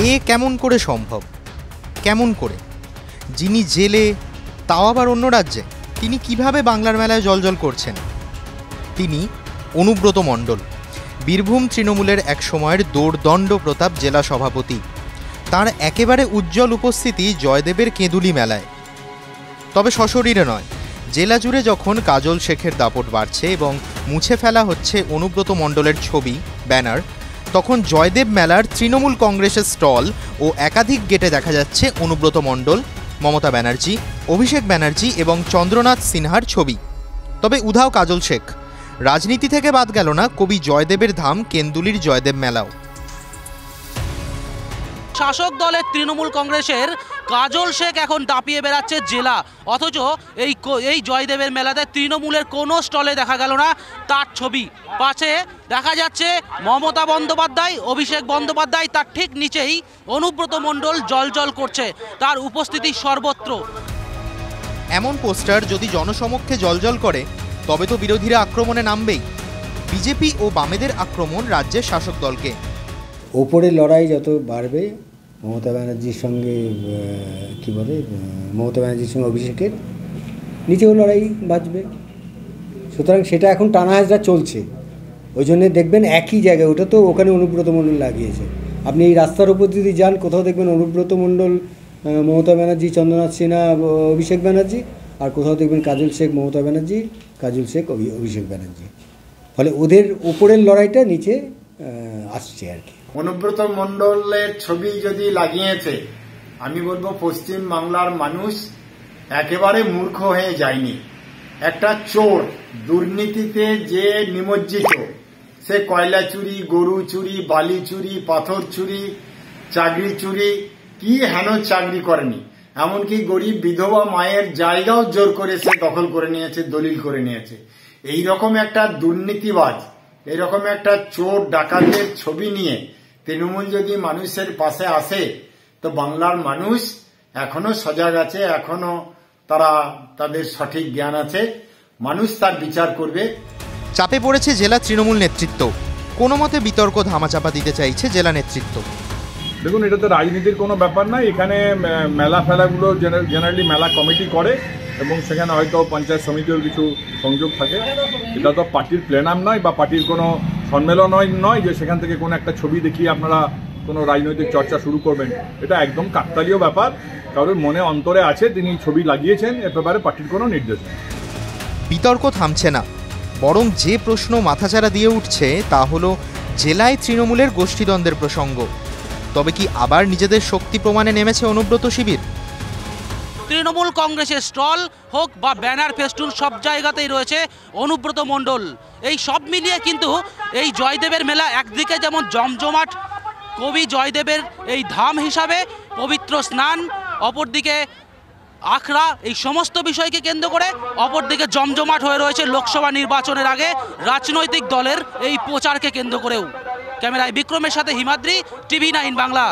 এ কেমন করে সম্ভব? কেমন করে? যিনি জেলে, তাও আবার অন্য রাজ্যে, তিনি কিভাবে বাংলার মেলায় জলজল করছেন? তিনি অনুব্রত মণ্ডল, বীরভূম তৃণমূলের এক সময়ের দোর্দণ্ড প্রতাপ জেলা সভাপতি। তার একেবারে উজ্জ্বল উপস্থিতি জয়দেবের কেঁদুলি মেলায়। তবে সশরীরে নয়, জেলা জুড়ে যখন কাজল শেখের দাপট বাড়ছে এবং মুছে ফেলা হচ্ছে অনুব্রত মণ্ডলের ছবি, ব্যানার, তখন জয়দেব মেলার তৃণমূল কংগ্রেসের স্টল ও একাধিক গেটে দেখা যাচ্ছে অনুব্রত মণ্ডল, মমতা ব্যানার্জি, অভিষেক ব্যানার্জি এবং চন্দ্রনাথ সিনহার ছবি। তবে উধাও কাজল শেখ। রাজনীতি থেকে বাদ গেল না কবি জয়দেবের ধাম কেন্দুলির জয়দেব মেলাও। শাসক দলের তৃণমূল কংগ্রেসের কাজল শেখ এখন দাপিয়ে বেড়াচ্ছে জেলা, অথচ এই জয়দেবের মেলাতে তৃণমূলের কোনো স্টলে দেখা গেল না তার ছবি। পাশে দেখা যাচ্ছে মমতা বন্দ্যোপাধ্যায়, অভিষেক বন্দ্যোপাধ্যায়, তার ঠিক নিচেই অনুব্রত মণ্ডল জলজল করছে, তার উপস্থিতি সর্বত্র। এমন পোস্টার যদি জনসমক্ষে জলজল করে তবে তো বিরোধীরা আক্রমণে নামবেই। বিজেপি ও বামেদের আক্রমণ রাজ্যের শাসক দলকে। ওপরের লড়াই যত বাড়বে, মমতা ব্যানার্জির সঙ্গে মমতা ব্যানার্জির সঙ্গে অভিষেকের, নিচেও লড়াই বাঁচবে। সুতরাং সেটা এখন টানা হাজরা চলছে। ওই জন্যে দেখবেন একই জায়গায়, ওটা তো ওখানে অনুব্রত মণ্ডল লাগিয়েছে। আপনি এই রাস্তার উপর যদি যান, কোথাও দেখবেন অনুব্রত মণ্ডল, মমতা ব্যানার্জি, চন্দ্রনাথ সিনহা, অভিষেক ব্যানার্জি, আর কোথাও দেখবেন কাজল শেখ, মমতা ব্যানার্জি, কাজল শেখ, অভিষেক ব্যানার্জি। ফলে ওদের উপরের লড়াইটা নিচে আসছে আর কি। অনুব্রত মণ্ডলের ছবি যদি লাগিয়েছে, আমি বলবো পশ্চিম বাংলার মানুষ একেবারে মূর্খ হয়ে যায়নি। একটা চোর, দুর্নীতিতে যে নিমজ্জিত, সে কয়লা চুরি, গরু চুরি, বালি চুরি, পাথর চুরি, চাকরি চুরি, কি হেন চাকরি করেনি। এমনকি গরিব বিধবা মায়ের জায়গাও জোর করে সে দখল করে নিয়েছে, দলিল করে নিয়েছে। এইরকম একটা দুর্নীতিবাজ, এরকম একটা চোর ডাকাতের ছবি নিয়ে তৃণমূল যদি মানুষের পাশে আসে, তো বাংলার মানুষ এখনো সজাগ আছে, এখনো তাদের সঠিক জ্ঞান আছে, মানুষ তার বিচার করবে। চাপে পড়েছে জেলা তৃণমূল নেতৃত্ব। কোনো মতে বিতর্ক ধামাচাপা দিতে চাইছে জেলা নেতৃত্ব। দেখুন, এটা তো রাজনীতির কোনো ব্যাপার নাই। এখানে মেলা ফেলাগুলো জেনারেলি মেলা কমিটি করে এবং সেখানে হয়তো পঞ্চায়েত সমিতির কিছু সংযোগ থাকে। এটা তো পার্টির প্লেনাম নয় বা পার্টির কোনো সম্মেলন নয় যে সেখান থেকে কোনো একটা ছবি দেখিয়ে আপনারা কোনো রাজনৈতিক চর্চা শুরু করবেন। এটা একদম কাকতালীয় ব্যাপার। কারোর মনে অন্তরে আছে, তিনি ছবি লাগিয়েছেন, এ ব্যাপারে পার্টির কোনো নির্দেশ নেই। বিতর্ক থামছে না, বরং যে প্রশ্ন মাথাচাড়া দিয়ে উঠছে তা হলো জেলায় তৃণমূলের গোষ্ঠীদ্বন্দ্বের প্রসঙ্গ। তবে কি আবার নিজেদের শক্তি প্রমাণে নেমেছে অনুব্রত শিবির? তৃণমূল কংগ্রেসের স্টল হোক বা ব্যানার, ফেস্টুন, সব জায়গাতেই রয়েছে অনুব্রত মণ্ডল। এই সব মিলিয়ে কিন্তু এই জয়দেবের মেলা একদিকে যেমন জমজমাট, কবি জয়দেবের এই ধাম হিসাবে পবিত্র স্নান, অপরদিকে আখড়া, এই সমস্ত বিষয়কে কেন্দ্র করে অপরদিকে জমজমাট হয়ে রয়েছে লোকসভা নির্বাচনের আগে রাজনৈতিক দলের এই প্রচারকে কেন্দ্র করেও। ক্যামেরায় বিক্রমের সাথে হিমাদ্রি, TV9 বাংলা।